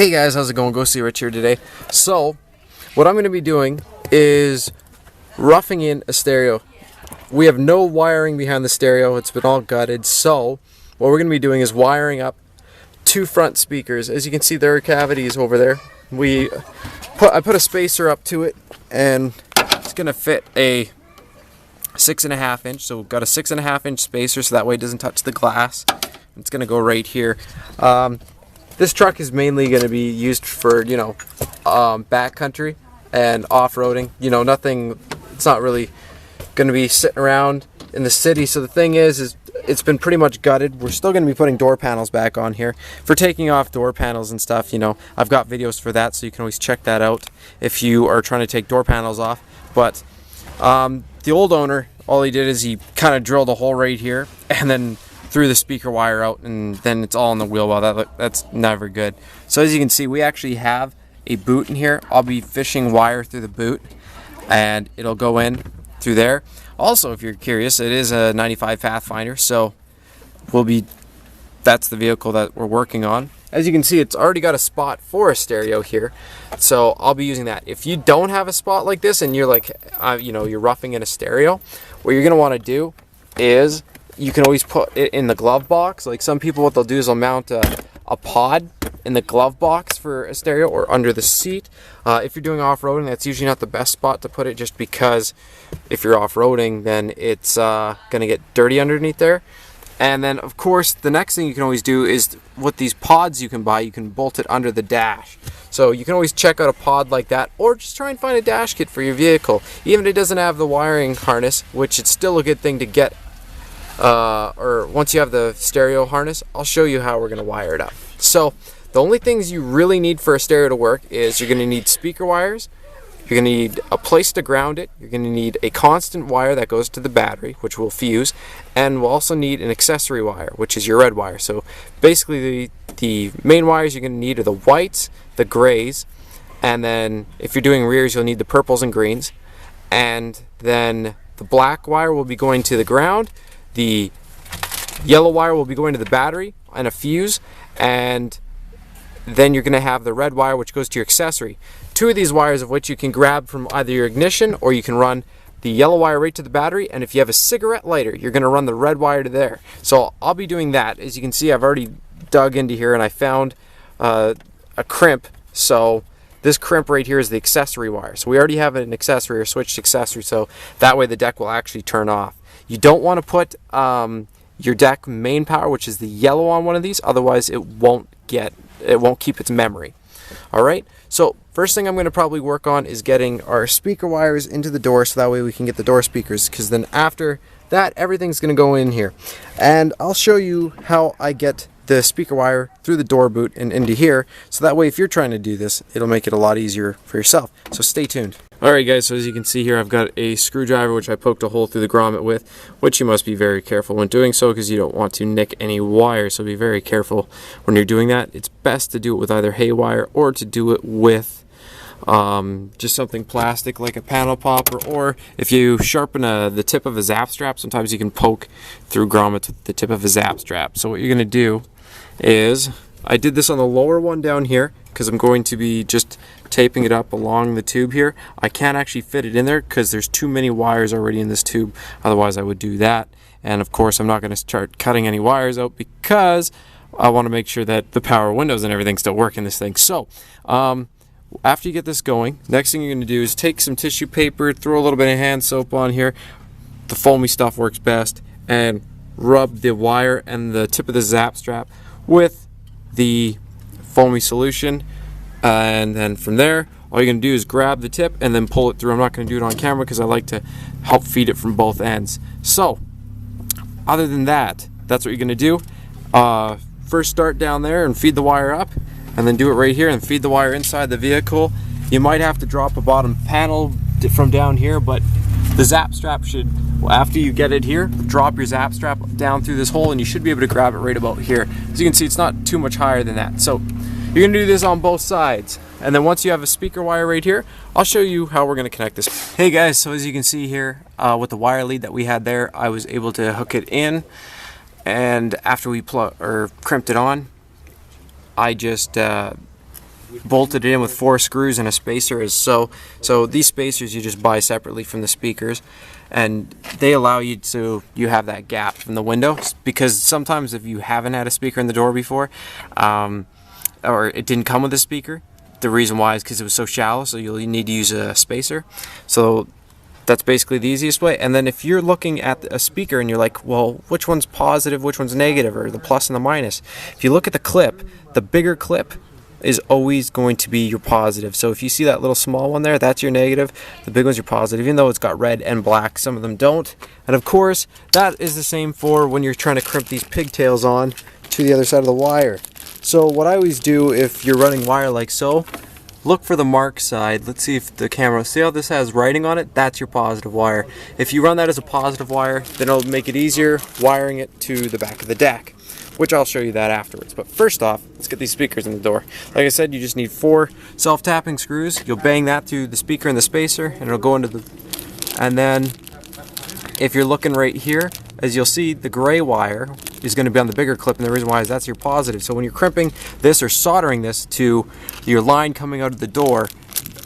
Hey guys, how's it going? Go See Rich here today. So, what I'm going to be doing is roughing in a stereo. We have no wiring behind the stereo, it's been all gutted. So, what we're going to be doing is wiring up two front speakers. As you can see, there are cavities over there. I put a spacer up to it, and it's going to fit a 6.5 inch. So we've got a 6.5 inch spacer, so that way it doesn't touch the glass. It's going to go right here. This truck is mainly going to be used for, backcountry and off-roading. Nothing, it's not really going to be sitting around in the city. So the thing is it's been pretty much gutted. We're still going to be putting door panels back on here. For taking off door panels and stuff, I've got videos for that, so you can always check that out if you are trying to take door panels off. But the old owner, all he did is he kind of drilled a hole right here and then threw the speaker wire out, and then it's all in the wheel well. That's never good. So as you can see, we actually have a boot in here. I'll be fishing wire through the boot, and it'll go in through there. Also, if you're curious, it is a 95 Pathfinder, so that's the vehicle that we're working on. As you can see, it's already got a spot for a stereo here, so I'll be using that. If you don't have a spot like this and you're like, you're roughing in a stereo, what you're gonna want to do is you can always put it in the glove box. Like some people, what they'll do is they'll mount a pod in the glove box for a stereo or under the seat. If you're doing off-roading, that's usually not the best spot to put it, just because if you're off-roading, then it's gonna get dirty underneath there. And then of course the next thing you can always do is with these pods you can buy, you can bolt it under the dash. So you can always check out a pod like that, or just try and find a dash kit for your vehicle. Even if it doesn't have the wiring harness, which it's still a good thing to get, or once you have the stereo harness, I'll show you how we're going to wire it up. So the only things you really need for a stereo to work is you're going to need speaker wires, you're going to need a place to ground it, you're going to need a constant wire that goes to the battery, which will fuse, and we'll also need an accessory wire, which is your red wire. So basically the main wires you're going to need are the whites, the grays, and then if you're doing rears you'll need the purples and greens, and then the black wire will be going to the ground, the yellow wire will be going to the battery and a fuse, and then you're going to have the red wire which goes to your accessory. Two of these wires of which you can grab from either your ignition, or you can run the yellow wire right to the battery, and if you have a cigarette lighter you're going to run the red wire to there. So I'll be doing that. As you can see, I've already dug into here and I found a crimp. So this crimp right here is the accessory wire. So we already have an accessory or switched accessory, so that way the deck will actually turn off. You don't want to put your deck main power, which is the yellow, on one of these, otherwise it won't keep its memory. Alright, so first thing I'm going to probably work on is getting our speaker wires into the door, so that way we can get the door speakers, because then after that everything's going to go in here. And I'll show you how I get the speaker wire through the door boot and into here, so that way if you're trying to do this, it'll make it a lot easier for yourself. So stay tuned. Alright guys, so as you can see here, I've got a screwdriver which I poked a hole through the grommet with, which you must be very careful when doing so, because you don't want to nick any wire. So be very careful when you're doing that. It's best to do it with either hay wire, or to do it with just something plastic like a panel popper, or if you sharpen the tip of a zap strap, sometimes you can poke through grommets with the tip of a zap strap. So what you're going to do is, I did this on the lower one down here because I'm going to be just taping it up along the tube here. I can't actually fit it in there because there's too many wires already in this tube, otherwise I would do that. And of course I'm not going to start cutting any wires out, because I want to make sure that the power windows and everything still work in this thing. So after you get this going, next thing you're going to do is take some tissue paper, throw a little bit of hand soap on here, the foamy stuff works best, and rub the wire and the tip of the zap strap with the foamy solution, and then from there all you're going to do is grab the tip and then pull it through. I'm not going to do it on camera because I like to help feed it from both ends. So other than that, that's what you're going to do. First start down there and feed the wire up, and then do it right here and feed the wire inside the vehicle. You might have to drop a bottom panel from down here, but the zap strap should, after you get it here, drop your zap strap down through this hole and you should be able to grab it right about here. As you can see, it's not too much higher than that. So you're going to do this on both sides. And then once you have a speaker wire right here, I'll show you how we're going to connect this. Hey guys, so as you can see here, with the wire lead that we had there, I was able to hook it in. And after we crimped it on, I just bolted it in with 4 screws and a spacer is so these spacers you just buy separately from the speakers, and they allow you to have that gap from the window, because sometimes if you haven't had a speaker in the door before, or it didn't come with a speaker, the reason why is because it was so shallow, so you'll need to use a spacer. So that's basically the easiest way. And then if you're looking at a speaker and you're like, well, which one's positive, which one's negative, or the plus and the minus, if you look at the clip, the bigger clip is always going to be your positive. So if you see that little small one there, that's your negative. The big one's your positive, even though it's got red and black. Some of them don't. And of course, that is the same for when you're trying to crimp these pigtails on to the other side of the wire. So what I always do if you're running wire like so, look for the mark side. Let's see if the camera, see how this has writing on it? That's your positive wire. If you run that as a positive wire, then it'll make it easier wiring it to the back of the deck, which I'll show you that afterwards. But first off, let's get these speakers in the door. Like I said, you just need 4 self-tapping screws. You'll bang that through the speaker and the spacer, and it'll go into the, and then if you're looking right here, as you'll see, the gray wire is going to be on the bigger clip, and the reason why is that's your positive. So when you're crimping this or soldering this to your line coming out of the door,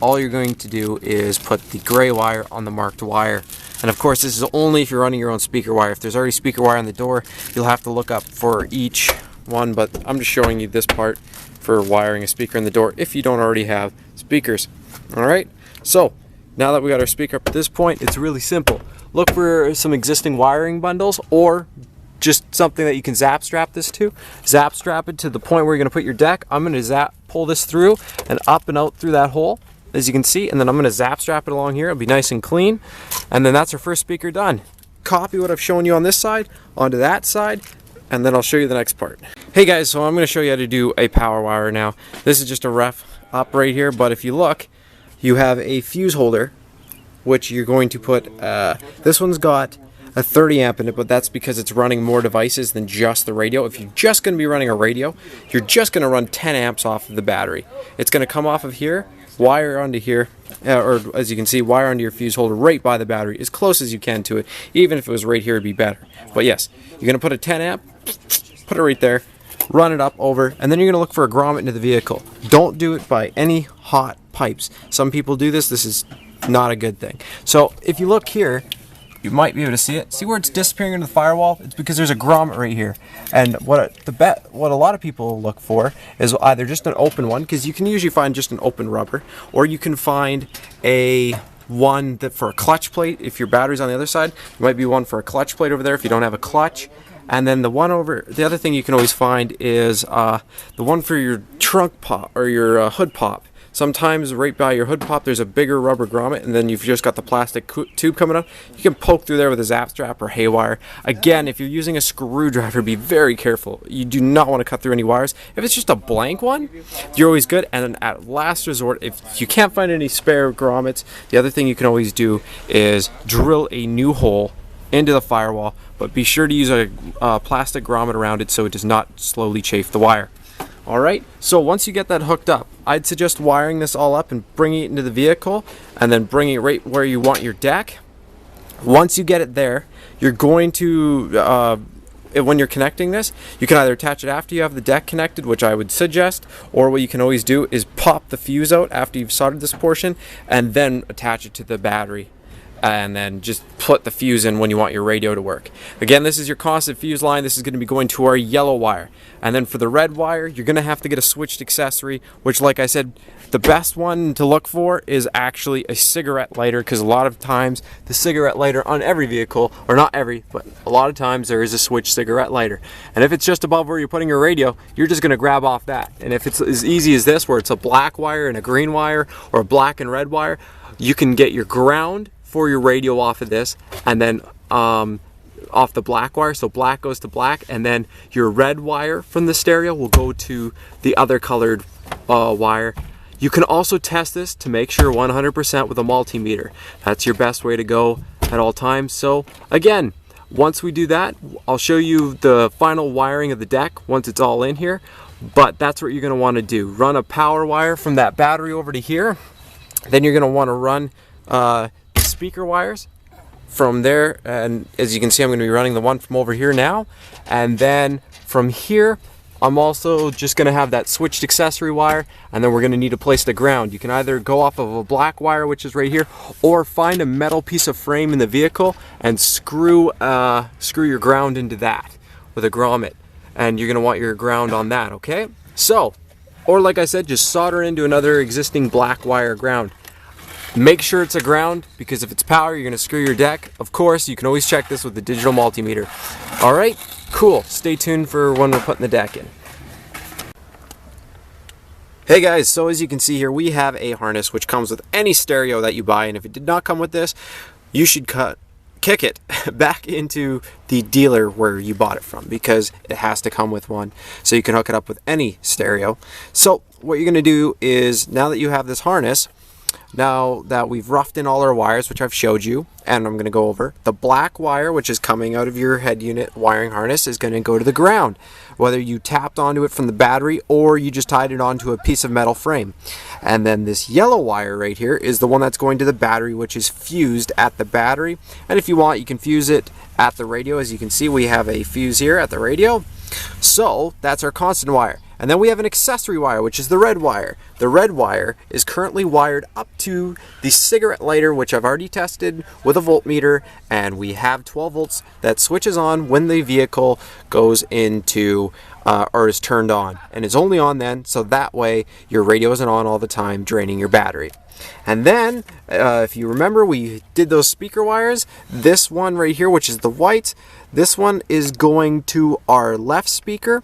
all you're going to do is put the gray wire on the marked wire. And of course, this is only if you're running your own speaker wire. If there's already speaker wire on the door, you'll have to look up for each one, but I'm just showing you this part for wiring a speaker in the door if you don't already have speakers. All right, so now that we got our speaker up at this point, it's really simple. Look for some existing wiring bundles, or just something that you can zap strap this to. Zap strap it to the point where you're going to put your deck. I'm going to pull this through and up and out through that hole, as you can see, and then I'm going to zap strap it along here. It'll be nice and clean, and then that's our first speaker done. Copy what I've shown you on this side onto that side, and then I'll show you the next part. Hey guys, so I'm going to show you how to do a power wire now. This is just a rough up right here, but if you look, you have a fuse holder, which you're going to put, this one's got a 30 amp in it, but that's because it's running more devices than just the radio. If you're just going to be running a radio, you're just going to run 10 amps off of the battery. It's going to come off of here, wire onto here, or as you can see, wire onto your fuse holder right by the battery, as close as you can to it. Even if it was right here, it'd be better. But yes, you're going to put a 10 amp, put it right there, run it up over, and then you're going to look for a grommet into the vehicle. Don't do it by any hot pipes. Some people do this. This is not a good thing. So if you look here, you might be able to see it. See where it's disappearing into the firewall? It's because there's a grommet right here. And what a lot of people look for is either just an open one, because you can usually find just an open rubber, or you can find one that for a clutch plate. If your battery's on the other side, there might be one for a clutch plate over there if you don't have a clutch. And then the other thing you can always find is the one for your trunk pop or your hood pop. Sometimes right by your hood pop there's a bigger rubber grommet, and then you've just got the plastic tube coming up. You can poke through there with a zap strap or haywire. Again, if you're using a screwdriver, be very careful. You do not want to cut through any wires. If it's just a blank one, you're always good. And then at last resort, if you can't find any spare grommets, the other thing you can always do is drill a new hole into the firewall, but be sure to use a plastic grommet around it so it does not slowly chafe the wire. Alright, so once you get that hooked up, I'd suggest wiring this all up and bringing it into the vehicle, and then bringing it right where you want your deck. Once you get it there, you're going to, when you're connecting this, you can either attach it after you have the deck connected, which I would suggest, or what you can always do is pop the fuse out after you've soldered this portion, and then attach it to the battery. And then just put the fuse in when you want your radio to work. Again, this is your constant fuse line. This is going to be going to our yellow wire. And then for the red wire, you're going to have to get a switched accessory, which, like I said, the best one to look for is actually a cigarette lighter, because a lot of times the cigarette lighter on every vehicle, or not every, but a lot of times there is a switched cigarette lighter. And if it's just above where you're putting your radio, you're just going to grab off that. And if it's as easy as this, where it's a black wire and a green wire, or a black and red wire, you can get your ground for your radio off of this, and then off the black wire, so black goes to black, and then your red wire from the stereo will go to the other colored wire. You can also test this to make sure 100% with a multimeter. That's your best way to go at all times. So again, once we do that, I'll show you the final wiring of the deck once it's all in here, but that's what you're going to want to do. Run a power wire from that battery over to here, then you're going to want to run speaker wires from there, and as you can see, I'm going to be running the one from over here now, and then from here I'm also just going to have that switched accessory wire, and then we're going to need to place the ground. You can either go off of a black wire, which is right here, or find a metal piece of frame in the vehicle and screw your ground into that with a grommet. And you're going to want your ground on that, okay? So, or like I said, just solder into another existing black wire ground. Make sure it's a ground, because if it's power, you're going to screw your deck. Of course, you can always check this with the digital multimeter. All right, cool. Stay tuned for when we're putting the deck in. Hey guys, so as you can see here, we have a harness which comes with any stereo that you buy, and if it did not come with this, you should kick it back into the dealer where you bought it from, because it has to come with one so you can hook it up with any stereo. So what you're going to do is, now that you have this harness, now that we've roughed in all our wires, which I've showed you, and I'm going to go over, the black wire, which is coming out of your head unit wiring harness, is going to go to the ground, whether you tapped onto it from the battery or you just tied it onto a piece of metal frame. And then this yellow wire right here is the one that's going to the battery, which is fused at the battery. And if you want, you can fuse it at the radio. As you can see, we have a fuse here at the radio. So that's our constant wire. And then we have an accessory wire, which is the red wire. The red wire is currently wired up to the cigarette lighter, which I've already tested with a voltmeter, and we have 12 volts that switches on when the vehicle goes into or is turned on, and it's only on then, so that way your radio isn't on all the time, draining your battery. And then, if you remember, we did those speaker wires. This one right here, which is the white, this one is going to our left speaker,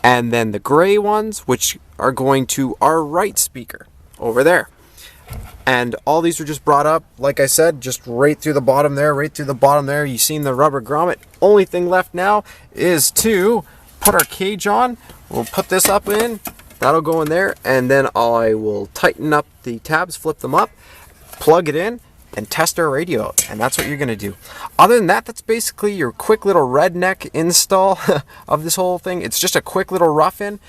and then the gray ones, which are going to our right speaker over there. And all these are just brought up, like I said, just right through the bottom there, right through the bottom there. You've seen the rubber grommet. Only thing left now is to put our cage on. We'll put this up in. That'll go in there, and then I will tighten up the tabs, flip them up, plug it in, and test our radio out. And that's what you're going to do. Other than that, that's basically your quick little redneck install of this whole thing. It's just a quick little rough-in.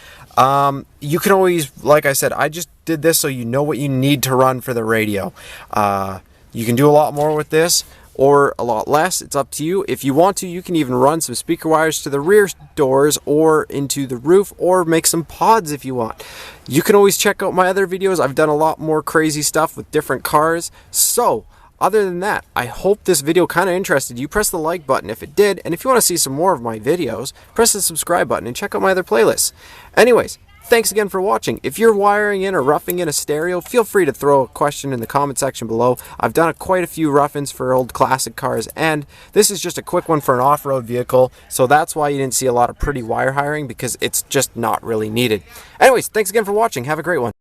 You can always, like I said, I just did this so you know what you need to run for the radio. You can do a lot more with this, or a lot less. It's up to you. If you want to, you can even run some speaker wires to the rear doors or into the roof, or make some pods if you want. You can always check out my other videos. I've done a lot more crazy stuff with different cars. So other than that, I hope this video kind of interested you. Press the like button if it did, and if you want to see some more of my videos, press the subscribe button and check out my other playlists. Anyways, thanks again for watching. If you're wiring in or roughing in a stereo, feel free to throw a question in the comment section below. I've done quite a few rough-ins for old classic cars, and this is just a quick one for an off-road vehicle, so that's why you didn't see a lot of pretty wire hiring, because it's just not really needed. Anyways, thanks again for watching. Have a great one.